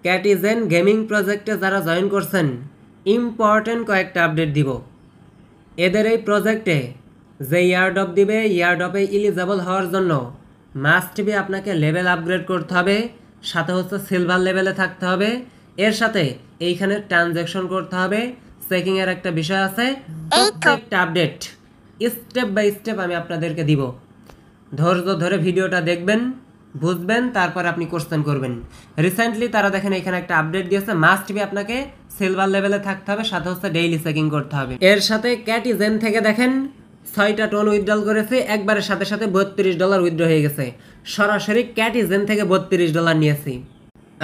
ক্যাটিজেন gaming প্রজেক্টে যারা join করছেন ইম্পর্টেন্ট কয়েকটা আপডেট দিব। এদের এই প্রজেক্টে যে ইয়ারড্রপ দিবে, ইয়ারড্রপে এলিজিবল হওয়ার জন্য মাস্ট বি আপনাকে লেভেল আপগ্রেড করতে হবে, সাথে হচ্ছে সিলভার লেভেলে থাকতে হবে, এর সাথে এইখানে ট্রানজ্যাকশন করতে হবে, চেকিংয়ের একটা বিষয় আছে। প্রত্যেকটা আপডেট স্টেপ বাই স্টেপ আমি আপনাদেরকে দিব। ধৈর্য ধরে ভিডিওটা দেখবেন, বুঝবেন, তারপর আপনি কোশ্চেন করবেন। রিসেন্টলি তারা দেখেন এখানে একটা আপডেট দিয়েছে, মাস্ট বি আপনাকে সিলভার লেভেলে থাকতে হবে, সাথে হচ্ছে ডেইলি চেকিং করতে হবে। এর সাথে ক্যাটিজেন থেকে দেখেন 6টা টোন উইথড্রল করেছে, একবারের সাথে সাথে $32 উইথড্র হয়ে গেছে। সরাসরি ক্যাটিজেন থেকে $32 নিয়েছি।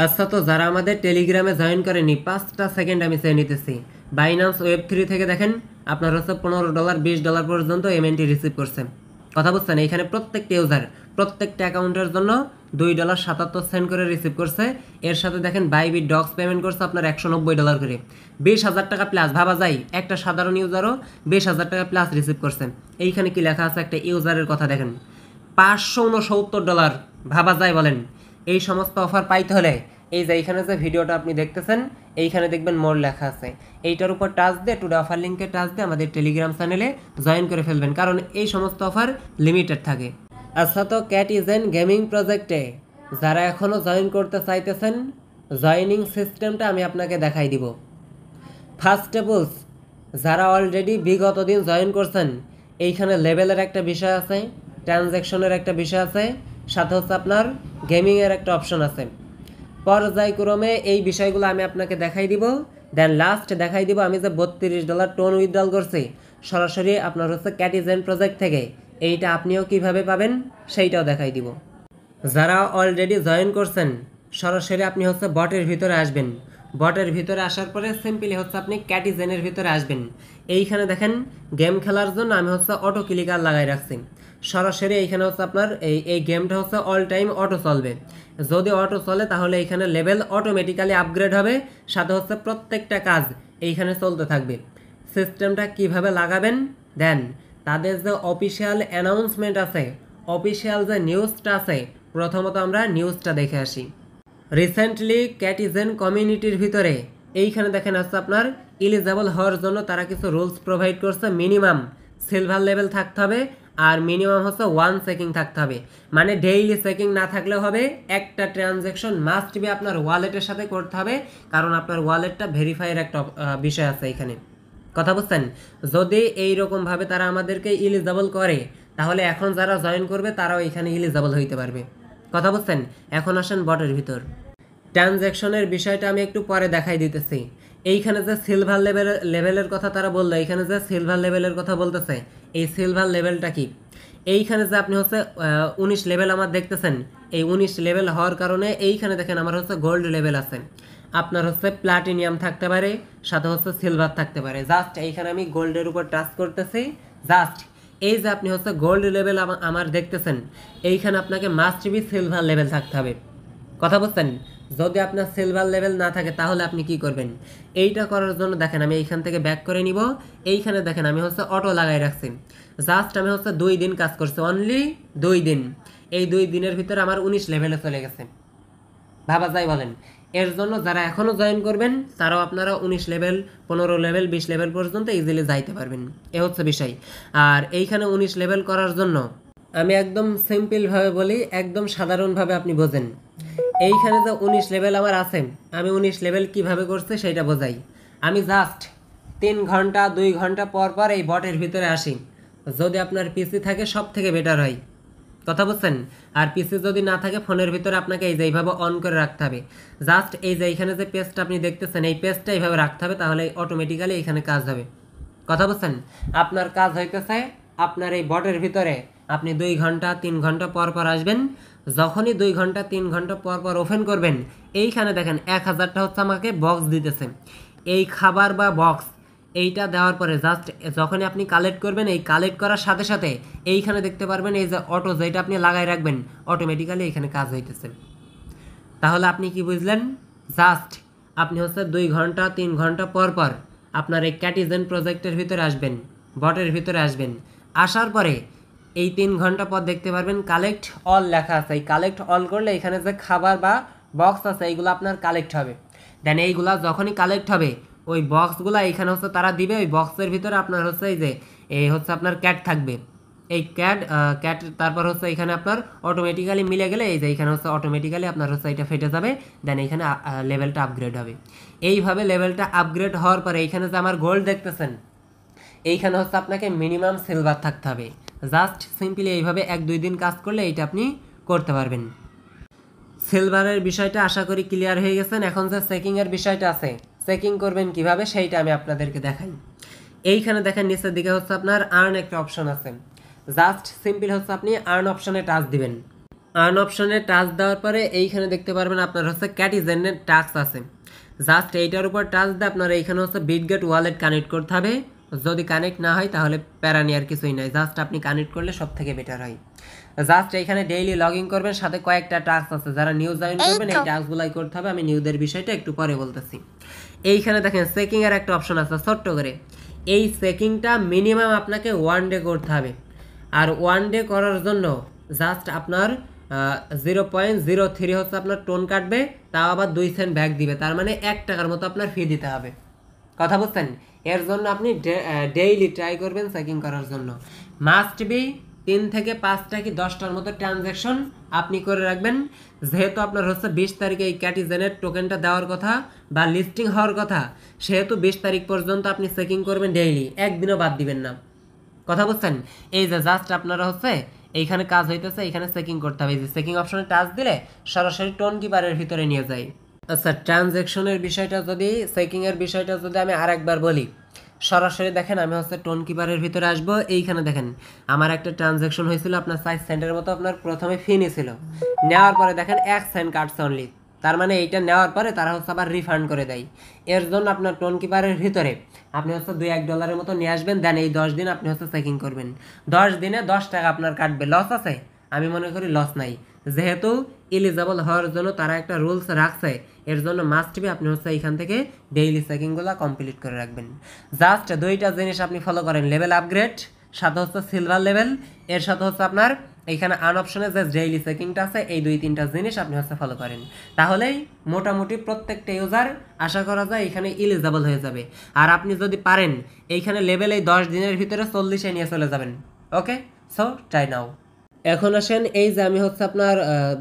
আচ্ছা, তো যারা আমাদের টেলিগ্রামে জয়েন করেনি 5টা সেকেন্ড আমি চেয়ে নিতেছি। বাইন্যান্স ওয়েব3 থেকে দেখেন আপনার হচ্ছে $15, $20 পর্যন্ত এমএনটি রিসিভ করছে। কথা বুঝছেন? এইখানে প্রত্যেকটা ইউজার প্রত্যেকটা অ্যাকাউন্টের জন্য $2.77 করে রিসিভ করছে। এর সাথে দেখেন বাইবিট ডক্স পেমেন্ট করছে আপনার $190 করে। 20,000 টাকা প্লাস, ভাবা যায় একটা সাধারণ ইউজারও 20,000 টাকা প্লাস রিসিভ করছেন। এইখানে কি লেখা আছে একটা ইউজারের কথা দেখেন, $569, ভাবা যায় বলেন? এই সমস্ত অফার পাইতে হলে এই যে এইখানে যে ভিডিওটা আপনি দেখতেছেন এইখানে দেখবেন মোর লেখা আছে, এইটার উপর টাচ দিয়ে টুডে অফার লিঙ্কে টাচ দিয়ে আমাদের টেলিগ্রাম চ্যানেলে জয়েন করে ফেলবেন, কারণ এই সমস্ত অফার লিমিটেড থাকে। আচ্ছা, তো ক্যাটিজেন গেমিং প্রজেক্টে যারা এখনও জয়েন করতে চাইতেছেন জয়েনিং সিস্টেমটা আমি আপনাকে দেখাই দিব। ফার্স্ট অফ অল যারা অলরেডি বিগত দিন জয়েন করছেন এইখানে লেভেলের একটা বিষয় আছে, ট্রানজ্যাকশনের একটা বিষয় আছে, সাথে হচ্ছে আপনার গেমিংয়ের একটা অপশন আছে। পর্যায়ক্রমে এই বিষয়গুলো আমি আপনাকে দেখাই দিব। দেন লাস্ট দেখাই দিব আমি যে $32 টোন উইথড্রল করছি সরাসরি আপনার হচ্ছে ক্যাটিজেন প্রজেক্ট থেকে, এইটা আপনিও কিভাবে পাবেন সেইটাও দেখাই দিব। যারা অলরেডি জয়েন করছেন সরাসরি আপনি হচ্ছে বটের ভিতরে আসবেন। বটের ভিতরে আসার পরে সিম্পলি হচ্ছে আপনি ক্যাটিজেনের ভিতরে আসবেন। এইখানে দেখেন গেম খেলার জন্য আমি হচ্ছে অটো ক্লিকার লাগাই রাখছি। সরাসরি এইখানে হচ্ছে আপনার এই গেমটা হচ্ছে অল টাইম অটো চলবে। যদি অটো চলে তাহলে এইখানে লেভেল অটোমেটিক্যালি আপগ্রেড হবে, সাথে হচ্ছে প্রত্যেকটা কাজ এইখানে চলতে থাকবে। সিস্টেমটা কিভাবে লাগাবেন দেন তাদের যে অফিসিয়াল অ্যানাউন্সমেন্ট আছে, অফিসিয়াল যে নিউজটা আছে, প্রথমত আমরা নিউজটা দেখে আসি। রিসেন্টলি ক্যাটিজেন কমিউনিটির ভিতরে এইখানে দেখেন আছে আপনার এলিজিবল হওয়ার জন্য তারা কিছু রুলস প্রোভাইড করছে। মিনিমাম সিলভার লেভেল থাকতে হবে আর মিনিমাম হচ্ছে 1 চেকিং থাকতে হবে, মানে ডেইলি চেকিং না থাকলেও হবে। একটা ট্রানজ্যাকশন মাস্ট বি আপনার ওয়ালেটের সাথে করতে হবে, কারণ আপনার ওয়ালেটটা ভেরিফাইয়ের একটা বিষয় আছে এখানে। কথা বুঝছেন? যদি এইরকমভাবে তারা আমাদেরকে এলিজিবল করে তাহলে এখন যারা জয়েন করবে তারাও এখানে এলিজিবল হইতে পারবে। কথা বুঝছেন? এখন আসেন বটের ভিতর। ট্রানজ্যাকশনের বিষয়টা আমি একটু পরে দেখাই দিতেছি। এইখানে যে সিলভার লেভেলের কথা তারা বললো, এইখানে যে সিলভার লেভেলের কথা বলতেছে, এই সিলভার লেভেলটা কি? এইখানে যে আপনি হচ্ছে 19 লেভেল আমার দেখতেছেন, এই 19 লেভেল হওয়ার কারণে এইখানে দেখেন আমার হচ্ছে গোল্ড লেভেল আছে, আপনার হচ্ছে প্লাটিনিয়াম থাকতে পারে, সাথে হচ্ছে সিলভার থাকতে পারে। জাস্ট এইখানে আমি গোল্ডের উপর টাচ করতেছি। জাস্ট এই যে আপনি হচ্ছে গোল্ড লেভেল আমার দেখতেছেন, এইখানে আপনাকে মাস্ট বি সিলভার লেভেল থাকতে হবে। কথা বুঝছেন? যদি আপনার সিলভার লেভেল না থাকে তাহলে আপনি কি করবেন? এইটা করার জন্য দেখেন আমি এইখান থেকে ব্যাক করে নিব। এইখানে দেখেন আমি হচ্ছে অটো লাগাই রাখছি। জাস্ট আমি হচ্ছে 2 দিন কাজ করছি, অনলি 2 দিন। এই 2 দিনের ভিতরে আমার 19 লেভেলে চলে গেছে। ভাবা যায় বলেন? এর জন্য যারা এখনও জয়েন করবেন তারাও আপনারা 19 লেভেল, 15 লেভেল, 20 লেভেল পর্যন্ত ইজিলি যাইতে পারবেন। এ হচ্ছে বিষয়। আর এইখানে 19 লেভেল করার জন্য আমি একদম সিম্পলভাবে বলি, একদম সাধারণভাবে আপনি বোঝেন। এইখানে যে 19 লেভেল আমার আছে, আমি 19 লেভেল কিভাবে করছি সেটা বোঝাই। আমি জাস্ট 3 ঘন্টা 2 ঘন্টা পর পর এই বটের ভিতরে আসি। যদি আপনার পিসি থাকে সব থেকে বেটার হয়। কথা বুঝছেন? আর পিসি যদি না থাকে ফোনের ভিতরে আপনাকে এই যে এইভাবে অন করে রাখতে হবে। জাস্ট এই যে এইখানে যে পেজটা আপনি দেখতেছেন এই পেজটা এইভাবে রাখতে হবে, তাহলে অটোমেটিক্যালি এখানে কাজ হবে। কথা বুঝছেন? আপনার কাজ হইতেছে আপনার এই বটের ভিতরে আপনি 2 ঘন্টা 3 ঘন্টা পর পর আসবেন। যখনই 2 ঘন্টা 3 ঘন্টা পর পর ওপেন করবেন এইখানে দেখেন 1000টা হচ্ছে আমাকে বক্স দিতেছে। এই খাবার বা বক্স এইটা দেওয়ার পরে জাস্ট যখনই আপনি কালেক্ট করবেন, এই কালেক্ট করার সাথে সাথে এইখানে দেখতে পারবেন এই যে অটো যেটা আপনি লাগাই রাখবেন অটোমেটিক্যালি এখানে কাজ হইতেছে। তাহলে আপনি কি বুঝলেন? জাস্ট আপনি হচ্ছে 2 ঘন্টা 3 ঘন্টা পর পর আপনার এই ক্যাটিজেন প্রজেক্টের ভিতরে আসবেন, বটের ভিতরে আসবেন। আসার পরে এই 3 ঘন্টা পর দেখতে পারবেন কালেক্ট অল লেখা আছে। এই কালেক্ট অল করলে এখানে যে খাবার বা বক্স আছে এইগুলো আপনার কালেক্ট হবে। দেন এইগুলা যখনই কালেক্ট হবে ওই বক্সগুলো এইখানে হচ্ছে তারা দিবে, ওই বক্সের ভিতরে আপনার হচ্ছে এই হচ্ছে আপনার ক্যাট থাকবে, এই ক্যাট তারপর হচ্ছে এখানে আপনার অটোমেটিক্যালি মিলে গেলে এই যে এখানে হচ্ছে অটোমেটিক্যালি আপনার হচ্ছে এটা ফেটে যাবে। দেন এখানে লেভেলটা আপগ্রেড হবে। এইভাবে লেভেলটা আপগ্রেড হওয়ার পরে এইখানে যে আমার গোল্ড দেখতেছেন এইখানে হচ্ছে আপনাকে মিনিমাম সিলভার থাকতে হবে। জাস্ট সিম্পলি এইভাবে 1-2 দিন কাজ করলে এইটা আপনি করতে পারবেন। সিলভারের বিষয়টা আশা করি ক্লিয়ার হয়ে গেছেন। এখন যে চেকিংয়ের বিষয়টা আছে, চেকিং করবেন কিভাবে সেইটা আমি আপনাদেরকে দেখাই। এইখানে দেখেন নিচের দিকে হচ্ছে আপনার আর্ন একটা অপশন আছে। জাস্ট সিম্পল হচ্ছে আপনি আর্ন অপশনে টাচ দিবেন। আর্ন অপশনে টাচ দেওয়ার পরে এইখানে দেখতে পারবেন আপনার হচ্ছে ক্যাটিজেনের টাস্ক আছে। জাস্ট এইটার উপর টাচ দিয়ে আপনার এইখানে হচ্ছে বিটগেট ওয়ালেট কানেক্ট করতে হবে। যদি কানেক্ট না হয় তাহলে প্যারা নেওয়ার কিছুই নাই, জাস্ট আপনি কানেক্ট করলে সব থেকে বেটার হয়। জাস্ট এইখানে ডেইলি লগ ইন করবেন, সাথে কয়েকটা টাস্ক আছে, যারা নিউ জয়েন করবেন এই টাস্কগুলাই করতে হবে। আমি নিউদের বিষয়টা একটু পরে বলতেছি। এইখানে দেখেন চেকিংয়ের একটা অপশন আছে ছোট্ট করে। এই চেকিংটা মিনিমাম আপনাকে 1 ডে করতে হবে। আর 1 ডে করার জন্য জাস্ট আপনার 0.03 হচ্ছে আপনার টোন কাটবে, তাও আবার 2 সেন্ট ব্যাক দিবে, তার মানে 1 টাকার মতো আপনার ফি দিতে হবে। কথা বুঝছেন? এর জন্য আপনি ডেইলি ট্রাই করবেন চেকিং করার জন্য। মাস্ট বি 3 থেকে 5টা কি 10টার মতো ট্রানজ্যাকশন আপনি করে রাখবেন। যেহেতু আপনার হচ্ছে 20 তারিখে এই ক্যাটিজেনের টোকেনটা দেওয়ার কথা বা লিস্টিং হওয়ার কথা, সেহেতু 20 তারিখ পর্যন্ত আপনি চেকিং করবেন ডেইলি, একদিনও বাদ দিবেন না। কথা বুঝছেন? এই যে জাস্ট আপনারা হচ্ছে এইখানে কাজ হইতেছে, এইখানে চেকিং করতে হবে। এই যে চেকিং অপশনে টাচ দিলে সরাসরি টোন কিপারের ভিতরে নিয়ে যায়। আচ্ছা, ট্রানজ্যাকশনের বিষয়টা যদি, চেকিংয়ের বিষয়টা যদি আমি আরেকবার বলি, সরাসরি দেখেন আমি হচ্ছে টোন কিপারের ভিতরে আসবো। এইখানে দেখেন আমার একটা ট্রানজ্যাকশন হয়েছিল আপনার 4 সেন্টের মতো, আপনার প্রথমে ফি নিয়েছিল, নেওয়ার পরে দেখেন 1 সেন্ট কাটছে অনলি। তার মানে এইটা নেওয়ার পরে তারা হচ্ছে আবার রিফান্ড করে দেয়। এর জন্য আপনার টোন কিপারের ভিতরে আপনি হচ্ছে $2-1 মতো নিয়ে আসবেন। দেন এই 10 দিন আপনি হচ্ছে চেকিং করবেন। 10 দিনে 10 টাকা আপনার কাটবে। লস আছে? আমি মনে করি লস নাই, যেহেতু এলিজেবল হওয়ার জন্য তারা একটা রুলস রাখছে। এর জন্য মাস্ট বি আপনি হচ্ছে এইখান থেকে ডেইলি চেকিংগুলো কমপ্লিট করে রাখবেন। জাস্ট 2টা জিনিস আপনি ফলো করেন, লেভেল আপগ্রেড, সাথে হচ্ছে সিলভার লেভেল, এর সাথে হচ্ছে আপনার এইখানে আন অপশনে যে ডেইলি চেকিংটা আছে, এই 2-3টা জিনিস আপনি হচ্ছে ফলো করেন, তাহলেই মোটামুটি প্রত্যেকটা ইউজার আশা করা যায় এখানে এলিজেবল হয়ে যাবে। আর আপনি যদি পারেন এইখানে লেভেল এই 10 দিনের ভিতরে 40-এ নিয়ে চলে যাবেন। ওকে, সো ট্রাই নাও। এখন আসেন, এই যে আমি হচ্ছে আপনার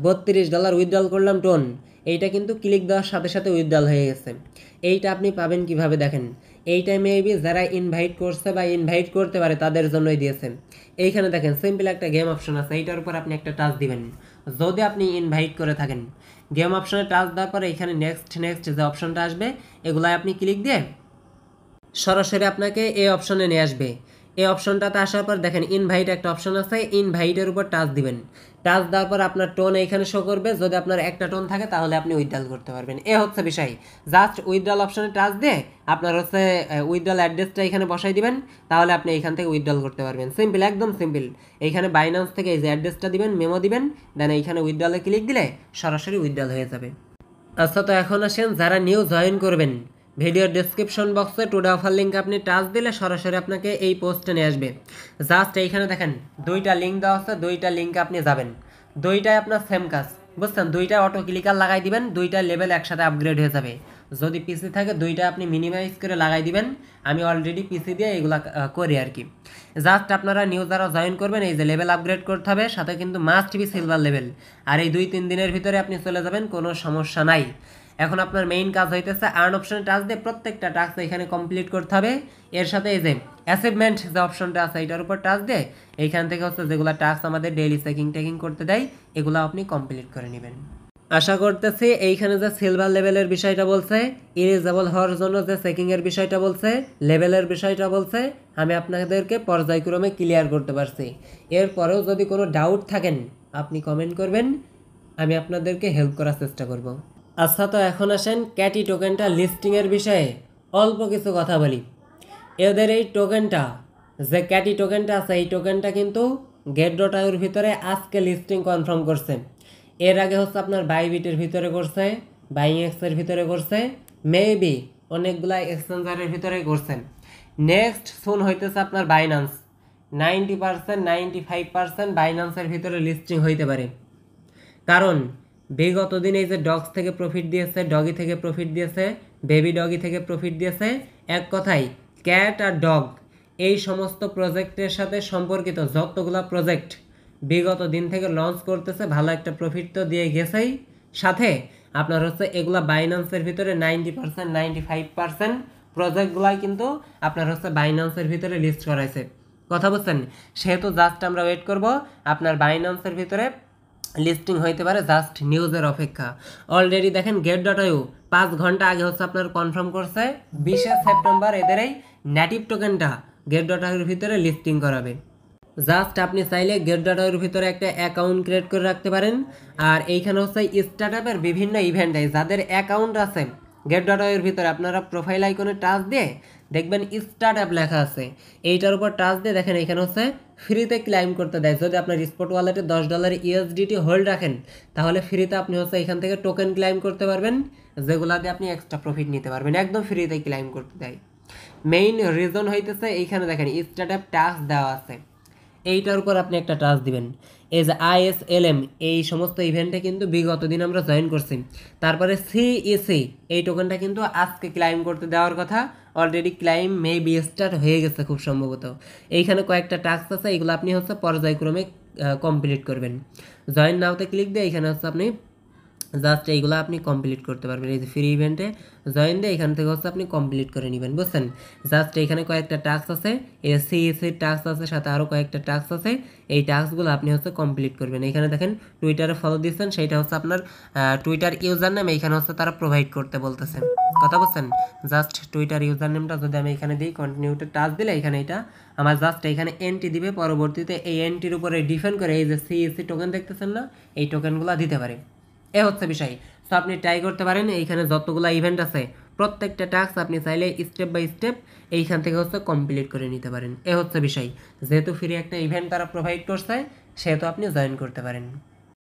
$32 উইথড্রল করলাম টোন, এইটা কিন্তু ক্লিক দেওয়ার সাথে সাথে উইথড্রল হয়ে গেছে। এইটা আপনি পাবেন কিভাবে দেখেন, এইটা মেবি যারা ইনভাইট করছে বা ইনভাইট করতে পারে তাদের জন্যই দিয়েছে। এইখানে দেখেন সিম্পল একটা গেম অপশন আছে, এইটার উপর আপনি একটা টাচ দিবেন যদি আপনি ইনভাইট করে থাকেন। গেম অপশনে টাচ দেওয়ার পরে এখানে নেক্সট যে অপশনটা আসবে এগুলাই আপনি ক্লিক দিয়ে সরাসরি আপনাকে এই অপশনে নিয়ে আসবে। এই অপশনটাতে আসার পর দেখেন ইনভাইট একটা অপশন আছে, ইনভাইটের উপর টাচ দিবেন। টাচ দেওয়ার পর আপনার টোন এইখানে শো করবে, যদি আপনার একটা টোন থাকে তাহলে আপনি উইথড্রল করতে পারবেন। এ হচ্ছে বিষয়। জাস্ট উইথড্রল অপশনে টাচ দিয়ে আপনার হচ্ছে উইথড্রল অ্যাড্রেসটা এখানে বসাই দিবেন, তাহলে আপনি এইখান থেকে উইথড্রল করতে পারবেন। সিম্পল, একদম সিম্পল। এইখানে বাইন্যান্স থেকে এই যে অ্যাড্রেসটা দিবেন, মেমো দিবেন, দেন এইখানে উইথড্রলে ক্লিক দিলে সরাসরি উইথড্রল হয়ে যাবে। আচ্ছা, তো এখন আসেন যারা নিউ জয়েন করবেন, ভিডিওর ডেসক্রিপশন বক্সে টুডে অফার লিঙ্ক আপনি টাচ দিলে সরাসরি আপনাকে এই পোস্টে নিয়ে আসবে। জাস্ট এইখানে দেখেন 2টা লিঙ্ক দেওয়া আছে, 2টা লিঙ্কে আপনি যাবেন, 2টাই আপনার সেম কাজ, বুঝছেন? 2টা অটো ক্লিকার লাগাই দিবেন, 2টা লেভেল একসাথে আপগ্রেড হয়ে যাবে। যদি পিসি থাকে 2টা আপনি মিনিমাইজ করে লাগাই দিবেন। আমি অলরেডি পিসি দিয়ে এগুলা করি আর কি। জাস্ট আপনারা নিউ যারা জয়েন করবেন এই যে লেভেল আপগ্রেড করতে হবে, সাথে কিন্তু মাস্ট বি সিলভার লেভেল। আর এই 2-3 দিনের ভিতরে আপনি চলে যাবেন, কোনো সমস্যা নাই। এখন আপনার মেইন কাজ হইতেছে আর্ন অপশনে টাচ দিয়ে প্রত্যেকটা টাস্ক এখানে কমপ্লিট করতে হবে। এর সাথে এই যে অ্যাচিভমেন্ট যে অপশনটা আছে এটার উপর টাচ দিয়ে এইখান থেকে হচ্ছে যেগুলো টাস্ক আমাদের ডেইলি চেকিং করতে দেয় এগুলো আপনি কমপ্লিট করে নেবেন। আশা করতেছি এইখানে যে সিলভার লেভেলের বিষয়টা বলছে, এলিজেবল হওয়ার জন্য যে চেকিংয়ের বিষয়টা বলছে, লেভেলের বিষয়টা বলছে, আমি আপনাদেরকে পর্যায়ক্রমে ক্লিয়ার করতে পারছি। এরপরেও যদি কোনো ডাউট থাকেন আপনি কমেন্ট করবেন, আমি আপনাদেরকে হেল্প করার চেষ্টা করব। আচ্ছা, তো এখন আসেন ক্যাটি টোকেনটা লিস্টিংয়ের বিষয়ে অল্প কিছু কথা বলি। এদের এই টোকেনটা, যে ক্যাটি টোকেনটা আছে, এই টোকেনটা কিন্তু get.ioর ভিতরে আজকে লিস্টিং কনফার্ম করছে। এর আগে হচ্ছে আপনার বাইবিটের ভিতরে করছে, বাইএক্সের ভিতরে করছে, মেবি অনেকগুলা এক্সচেঞ্জারের ভিতরে করছেন। নেক্সট সুন হইতেছে আপনার বাইন্যান্স। 90% 95% বাইন্যান্সের ভিতরে লিস্টিং হইতে পারে, কারণ বিগত দিন এই যে ডগস থেকে প্রফিট দিয়েছে, ডগি থেকে প্রফিট দিয়েছে, বেবি ডগি থেকে প্রফিট দিয়েছে, এক কথায় ক্যাট আর ডগ এই সমস্ত প্রজেক্টের সাথে সম্পর্কিত যতগুলা প্রজেক্ট বিগত দিন থেকে লঞ্চ করতেছে ভালো একটা প্রফিট তো দিয়ে গেছেই, সাথে আপনার হচ্ছে এগুলা বাইন্যান্সের ভিতরে 90% 95% প্রজেক্টগুলাই কিন্তু আপনার হচ্ছে বাইন্যান্সের ভিতরে লিস্ট করাইছে। কথা বুঝছেন? সেহেতু জাস্ট আমরা ওয়েট করব, আপনার বাইন্যান্সের ভিতরে লিস্টিং হইতে পারে, জাস্ট নিউজের অপেক্ষা। অলরেডি দেখেন get.io 5 ঘন্টা আগে হচ্ছে আপনার কনফার্ম করছে 20 সেপ্টেম্বর এদের এই নেটিভ টোকেনটা get.ioর ভিতরে লিস্টিং করাবে। জাস্ট আপনি চাইলে get.ioর ভিতরে একটা অ্যাকাউন্ট ক্রিয়েট করে রাখতে পারেন। আর এইখানে হচ্ছে স্টার্টআপের বিভিন্ন ইভেন্টে যাদের অ্যাকাউন্ট আছে get.ioর ভিতরে আপনারা প্রোফাইল আইকনে টাচ দিয়ে দেখবেন স্টার্টআপ লেখা আছে, এইটার উপর টাচ দিয়ে দেখেন এখানে হচ্ছে ফ্রিতে ক্লাইম করতে দেয়। যদি আপনার স্পট ওয়ালেটে $10 USDT হোল্ড রাখেন তাহলে ফ্রিতে আপনি হচ্ছে এখান থেকে টোকেন ক্লাইম করতে পারবেন, যেগুলা দিয়ে আপনি এক্সট্রা প্রফিট নিতে পারবেন, একদম ফ্রিতে ক্লাইম করতে দেয়। মেইন রিজন হইতেছে এইখানে দেখেন স্টার্টআপ টাস্ক দেওয়া আছে, এইটার উপর আপনি একটা টাচ দিবেন। এই যে ISLM এই সমস্ত ইভেন্টে কিন্তু বিগত দিন আমরা জয়েন করছি। তারপরে CEC এই টোকেনটা কিন্তু আজকে ক্লাইম করতে দেওয়ার কথা, অলরেডি ক্লাইম মেবি স্টার্ট হয়ে গেছে খুব সম্ভবত। এইখানে কয়েকটা টাস্ক আছে, এগুলো আপনি হচ্ছে পর্যায়ক্রমে কমপ্লিট করবেন। জয়েন নাওতে ক্লিক দিয়ে এখানে হচ্ছে আপনি জাস্ট এইগুলো আপনি কমপ্লিট করতে পারবেন। এই যে ফ্রি ইভেন্টে জয়েন দিয়ে এখান থেকে হচ্ছে আপনি কমপ্লিট করে নেবেন, বুঝছেন? জাস্ট এখানে কয়েকটা টাস্ক আছে, CEC টাস্ক আছে, সাথে আরও কয়েকটা টাস্ক আছে, এই টাস্কগুলো আপনি হচ্ছে কমপ্লিট করবেন। এখানে দেখেন টুইটারে ফলো দিচ্ছেন, সেইটা হচ্ছে আপনার টুইটার ইউজার নেম এইখানে হচ্ছে তারা প্রোভাইড করতে বলতেছে। কথা বলছেন? জাস্ট টুইটার ইউজার নেমটা যদি আমি এখানে দিই, কন্টিনিউতে টাচ দিলে এখানে এটা আমার জাস্ট এখানে এন্ট্রি দিবে, পরবর্তীতে এই এন্ট্রির উপরে ডিপেন্ড করে এই যে CEC টোকেন দেখতেছেন না, এই টোকেনগুলো দিতে পারে। এ হচ্ছে বিষয়। সো আপনি ট্রাই করতে পারেন, এইখানে যতগুলো ইভেন্ট আছে প্রত্যেকটা টাস্ক আপনি চাইলে স্টেপ বাই স্টেপ এইখান থেকে হচ্ছে কমপ্লিট করে নিতে পারেন। এ হচ্ছে বিষয়। যেহেতু ফ্রি একটা ইভেন্ট তারা প্রোভাইড করছে সেহেতু আপনি জয়েন করতে পারেন।